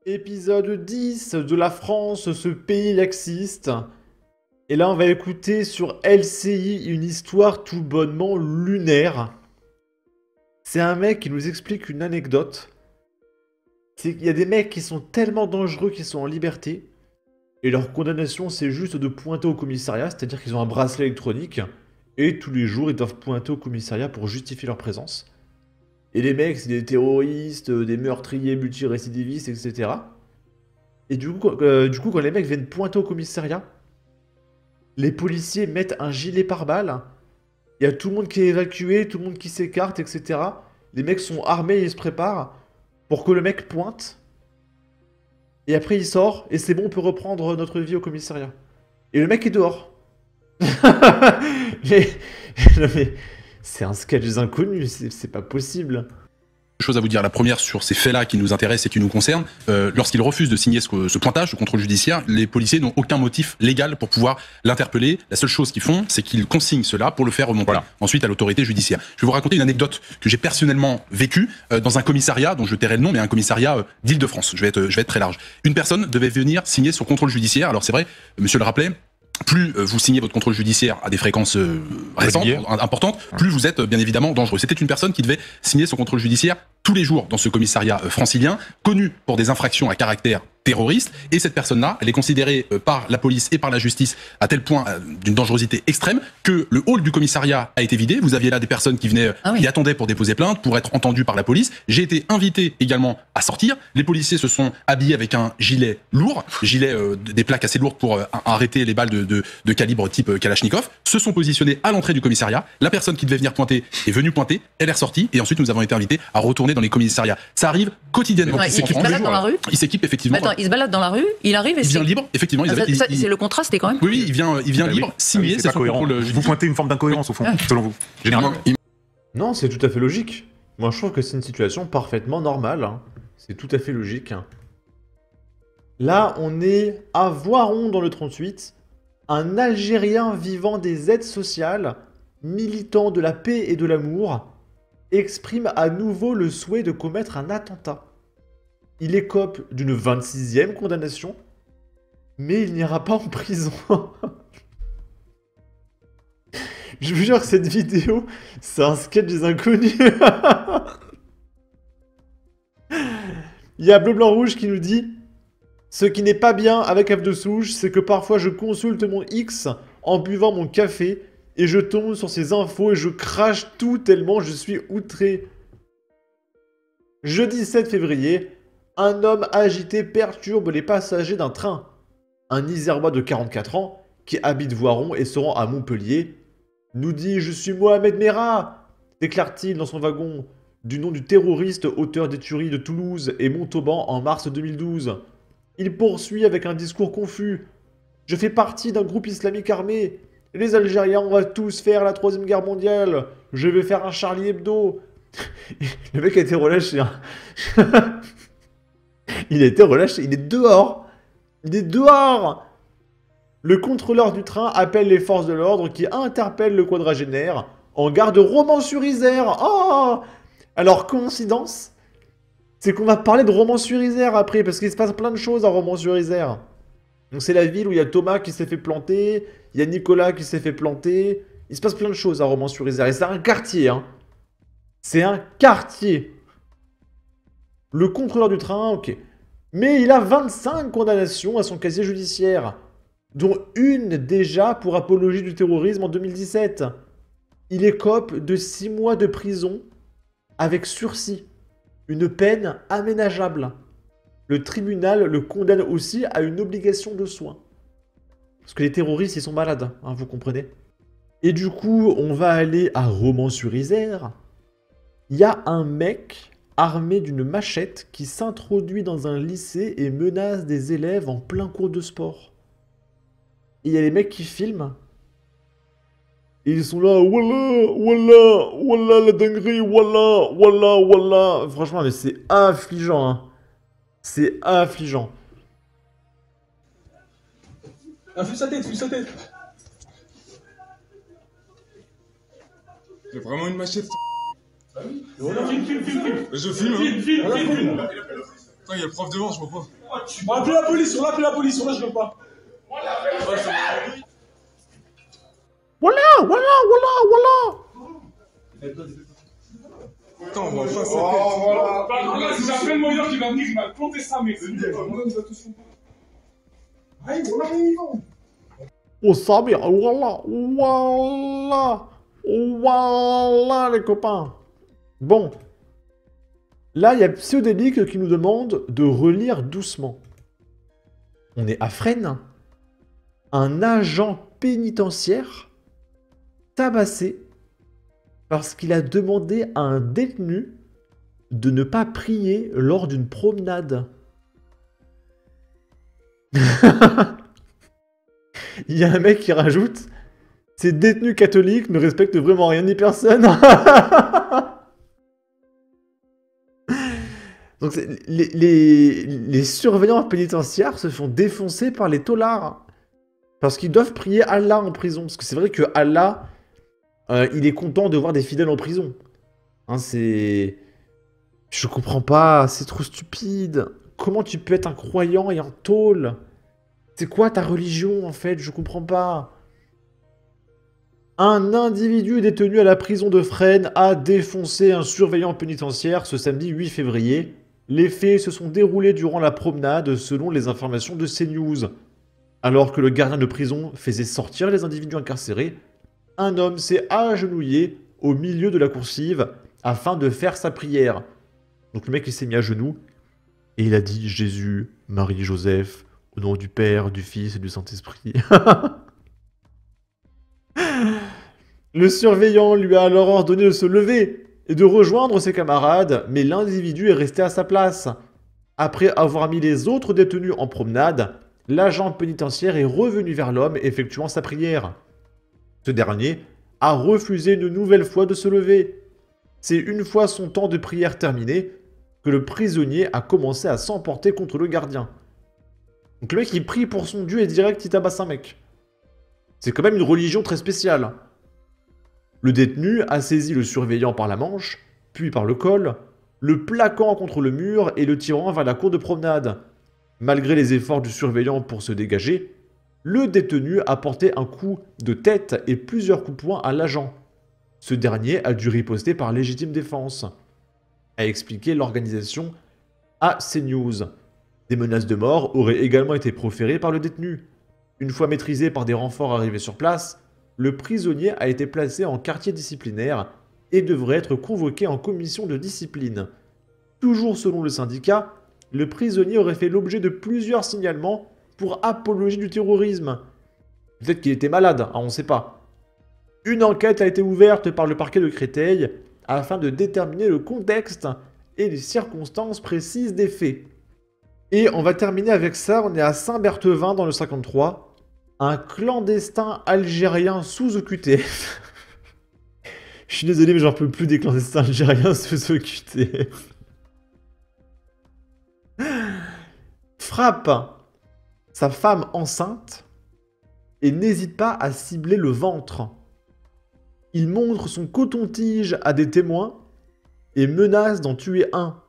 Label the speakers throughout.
Speaker 1: Épisode 10 de la France, ce pays laxiste. Et là, on va écouter sur LCI une histoire tout bonnement lunaire. C'est un mec qui nous explique une anecdote. C'est qu'il y a des mecs qui sont tellement dangereux qu'ils sont en liberté. Et leur condamnation, c'est juste de pointer au commissariat, c'est-à-dire qu'ils ont un bracelet électronique. Et tous les jours, ils doivent pointer au commissariat pour justifier leur présence. Et les mecs, c'est des terroristes, des meurtriers multirécidivistes, etc. Et du coup, quand les mecs viennent pointer au commissariat, les policiers mettent un gilet pare-balles. Il y a tout le monde qui est évacué, tout le monde qui s'écarte, etc. Les mecs sont armés et ils se préparent pour que le mec pointe. Et après, il sort, et c'est bon, on peut reprendre notre vie au commissariat. Et le mec est dehors. mais, non, mais c'est un sketch des inconnus, c'est pas possible.
Speaker 2: Chose à vous dire, la première sur ces faits-là qui nous intéressent et qui nous concernent, lorsqu'il refuse de signer ce pointage, ce contrôle judiciaire, les policiers n'ont aucun motif légal pour pouvoir l'interpeller. La seule chose qu'ils font, c'est qu'ils consignent cela pour le faire remonter ensuite à l'autorité judiciaire. Je vais vous raconter une anecdote que j'ai personnellement vécue dans un commissariat, dont je tairai le nom, mais un commissariat d'Île-de-France. Je vais être très large. Une personne devait venir signer son contrôle judiciaire. Alors c'est vrai, monsieur le rappelait, plus vous signez votre contrôle judiciaire à des fréquences récentes, importantes, plus vous êtes bien évidemment dangereux. C'était une personne qui devait signer son contrôle judiciaire tous les jours dans ce commissariat francilien, connu pour des infractions à caractère terroriste, et cette personne-là, elle est considérée par la police et par la justice à tel point d'une dangerosité extrême que le hall du commissariat a été vidé. Vous aviez là des personnes qui venaient, qui attendaient pour déposer plainte, pour être entendues par la police. J'ai été invité également à sortir. Les policiers se sont habillés avec un gilet lourd, des plaques assez lourdes pour arrêter les balles de calibre type Kalachnikov, se sont positionnés à l'entrée du commissariat. La personne qui devait venir pointer est venue pointer, elle est ressortie, et ensuite nous avons été invités à retourner dans les commissariats. Ça arrive quotidiennement.
Speaker 3: Il se balade dans la rue.
Speaker 2: Il s'équipe effectivement.
Speaker 3: Attends, il se balade dans la rue, il arrive et
Speaker 2: il vient libre, effectivement.
Speaker 3: C'est le contraste est quand même.
Speaker 2: Oui, il vient libre, signé, c'est cohérent.
Speaker 4: Vous pointez une forme d'incohérence au fond, selon vous.
Speaker 2: Généralement.
Speaker 1: Non, c'est tout à fait logique. Moi, je trouve que c'est une situation parfaitement normale. Hein. C'est tout à fait logique. Hein. Là, on est à Voiron dans le 38. Un Algérien vivant des aides sociales, militant de la paix et de l'amour, exprime à nouveau le souhait de commettre un attentat. Il écope d'une 26e condamnation, mais il n'ira pas en prison. Je vous jure que cette vidéo, c'est un sketch des inconnus. Il y a Bleu Blanc Rouge qui nous dit « Ce qui n'est pas bien avec F de Souche, c'est que parfois je consulte mon X en buvant mon café et je tombe sur ces infos et je crache tout tellement je suis outré. » Jeudi 7 février, un homme agité perturbe les passagers d'un train. Un Isérois de 44 ans, qui habite Voiron et se rend à Montpellier, nous dit « Je suis Mohamed Merah !» déclare-t-il dans son wagon, du nom du terroriste auteur des tueries de Toulouse et Montauban en mars 2012. Il poursuit avec un discours confus. « Je fais partie d'un groupe islamique armé. Les Algériens, on va tous faire la 3e guerre mondiale. Je vais faire un Charlie Hebdo. » Le mec a été relâché. Hein. Il a été relâché. Il est dehors. Il est dehors. Le contrôleur du train appelle les forces de l'ordre qui interpellent le quadragénaire en gare de Romans-sur-Isère. Oh! Alors, coïncidence, c'est qu'on va parler de Romans-sur-Isère après, parce qu'il se passe plein de choses à Romans-sur-Isère. Donc c'est la ville où il y a Thomas qui s'est fait planter, il y a Nicolas qui s'est fait planter. Il se passe plein de choses à Romans-sur-Isère. Et c'est un quartier, hein. C'est un quartier. Le contrôleur du train, ok. Mais il a 25 condamnations à son casier judiciaire, dont une déjà pour apologie du terrorisme en 2017. Il écope de 6 mois de prison avec sursis, une peine aménageable. Le tribunal le condamne aussi à une obligation de soins. Parce que les terroristes, ils sont malades, hein, vous comprenez. Et du coup, on va aller à Romans-sur-Isère. Il y a un mec armé d'une machette qui s'introduit dans un lycée et menace des élèves en plein cours de sport. Et il y a les mecs qui filment. Et ils sont là, wallah, wallah, wallah la dinguerie, wallah, wallah, wallah. Franchement, mais c'est affligeant, hein. C'est affligeant.
Speaker 5: Ah, fuis sa tête, fuis sa tête.
Speaker 6: J'ai vraiment une machette.
Speaker 5: Ah oui. Filme.
Speaker 6: Je filme.
Speaker 5: Filme. Attends, il y a le prof devant, je vois pas. On va appeler la police, on va appeler la police, là je veux pas.
Speaker 1: Voilà, voilà, voilà, voilà.
Speaker 5: Attends, on voit pas ça. Oh, voilà. Bah, là, si j'appelle Moyer qui va venir, il va planter ça, mec. Allez, voilà,
Speaker 1: Oh, Samir, voilà, voilà, voilà, les copains. Bon. Là, il y a Pseudélique qui nous demande de relire doucement. On est à Fresnes. Un agent pénitentiaire tabassé parce qu'il a demandé à un détenu de ne pas prier lors d'une promenade. Il y a un mec qui rajoute « Ces détenus catholiques ne respectent vraiment rien ni personne. » Donc les surveillants pénitentiaires se font défoncer par les taulards. Parce qu'ils doivent prier Allah en prison. Parce que c'est vrai que Allah, il est content de voir des fidèles en prison. Hein, c'est... Je comprends pas, c'est trop stupide. Comment tu peux être un croyant et un tôle? C'est quoi ta religion, en fait? Je comprends pas. Un individu détenu à la prison de Fresnes a défoncé un surveillant pénitentiaire ce samedi 8 février. Les faits se sont déroulés durant la promenade selon les informations de CNews. Alors que le gardien de prison faisait sortir les individus incarcérés, un homme s'est agenouillé au milieu de la coursive afin de faire sa prière. Donc le mec il s'est mis à genoux et il a dit « Jésus, Marie, Joseph, au nom du Père, du Fils et du Saint-Esprit. » Le surveillant lui a alors ordonné de se lever et de rejoindre ses camarades, mais l'individu est resté à sa place. Après avoir mis les autres détenus en promenade, l'agent pénitentiaire est revenu vers l'homme effectuant sa prière. Ce dernier a refusé une nouvelle fois de se lever. C'est une fois son temps de prière terminé que le prisonnier a commencé à s'emporter contre le gardien. Donc le mec il prie pour son dieu et direct il tabasse un mec. C'est quand même une religion très spéciale. Le détenu a saisi le surveillant par la manche, puis par le col, le plaquant contre le mur et le tirant vers la cour de promenade. Malgré les efforts du surveillant pour se dégager, le détenu a porté un coup de tête et plusieurs coups de poing à l'agent. Ce dernier a dû riposter par légitime défense, a expliqué l'organisation à CNews. Des menaces de mort auraient également été proférées par le détenu. Une fois maîtrisé par des renforts arrivés sur place, le prisonnier a été placé en quartier disciplinaire et devrait être convoqué en commission de discipline. Toujours selon le syndicat, le prisonnier aurait fait l'objet de plusieurs signalements pour apologie du terrorisme. Peut-être qu'il était malade, hein, on ne sait pas. Une enquête a été ouverte par le parquet de Créteil afin de déterminer le contexte et les circonstances précises des faits. Et on va terminer avec ça, on est à Saint-Berthevin dans le 53. Un clandestin algérien sous OQTF. Je suis désolé, mais j'en peux plus des clandestins algériens sous OQTF. Frappe sa femme enceinte et n'hésite pas à cibler le ventre. Il montre son coton-tige à des témoins et menace d'en tuer un.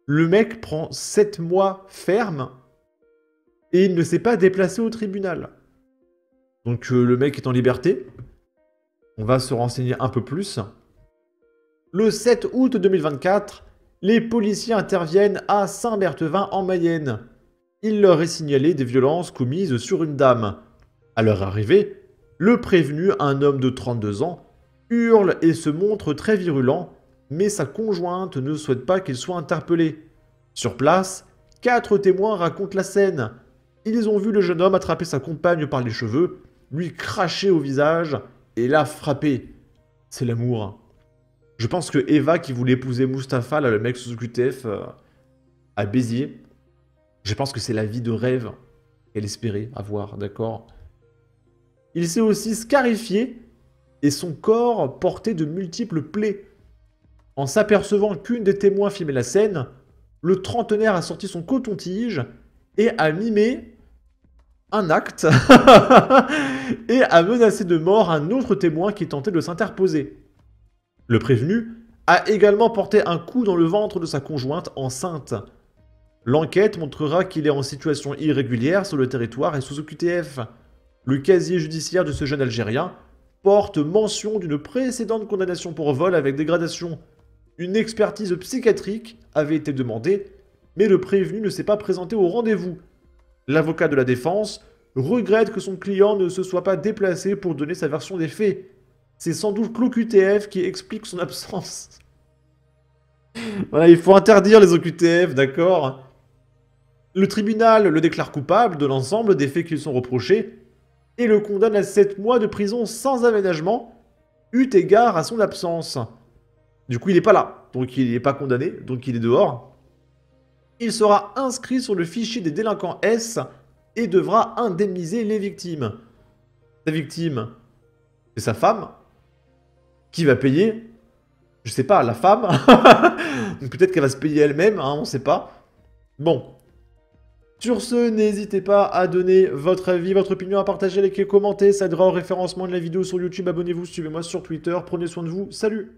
Speaker 1: Le mec prend 7 mois ferme et il ne s'est pas déplacé au tribunal. Donc le mec est en liberté. On va se renseigner un peu plus. Le 7 août 2024, les policiers interviennent à Saint-Berthevin en Mayenne. Il leur est signalé des violences commises sur une dame. À leur arrivée, le prévenu, un homme de 32 ans, hurle et se montre très virulent, mais sa conjointe ne souhaite pas qu'il soit interpellé. Sur place, 4 témoins racontent la scène. Ils ont vu le jeune homme attraper sa compagne par les cheveux, lui cracher au visage et la frapper. C'est l'amour. Je pense que Eva, qui voulait épouser Mustapha, là, le mec sous QTF, à Béziers, je pense que c'est la vie de rêve qu'elle espérait avoir, d'accord? Il s'est aussi scarifié et son corps portait de multiples plaies. En s'apercevant qu'une des témoins filmait la scène, le trentenaire a sorti son coton-tige et a mimé un acte et a menacé de mort un autre témoin qui tentait de s'interposer. Le prévenu a également porté un coup dans le ventre de sa conjointe enceinte. L'enquête montrera qu'il est en situation irrégulière sur le territoire et sous OQTF. Le casier judiciaire de ce jeune Algérien porte mention d'une précédente condamnation pour vol avec dégradation. Une expertise psychiatrique avait été demandée, mais le prévenu ne s'est pas présenté au rendez-vous. L'avocat de la défense regrette que son client ne se soit pas déplacé pour donner sa version des faits. C'est sans doute l'OQTF qui explique son absence. Voilà, il faut interdire les OQTF, d'accord? Le tribunal le déclare coupable de l'ensemble des faits qui lui sont reprochés et le condamne à 7 mois de prison sans aménagement, eu égard à son absence. Du coup, il n'est pas là, donc il n'est pas condamné, donc il est dehors. Il sera inscrit sur le fichier des délinquants S et devra indemniser les victimes. Sa victime, c'est sa femme. Qui va payer? Je sais pas, la femme. Peut-être qu'elle va se payer elle-même, hein, on sait pas. Bon. Sur ce, n'hésitez pas à donner votre avis, votre opinion, à partager, liker, commenter. Ça aidera au référencement de la vidéo sur YouTube. Abonnez-vous, suivez-moi sur Twitter. Prenez soin de vous. Salut!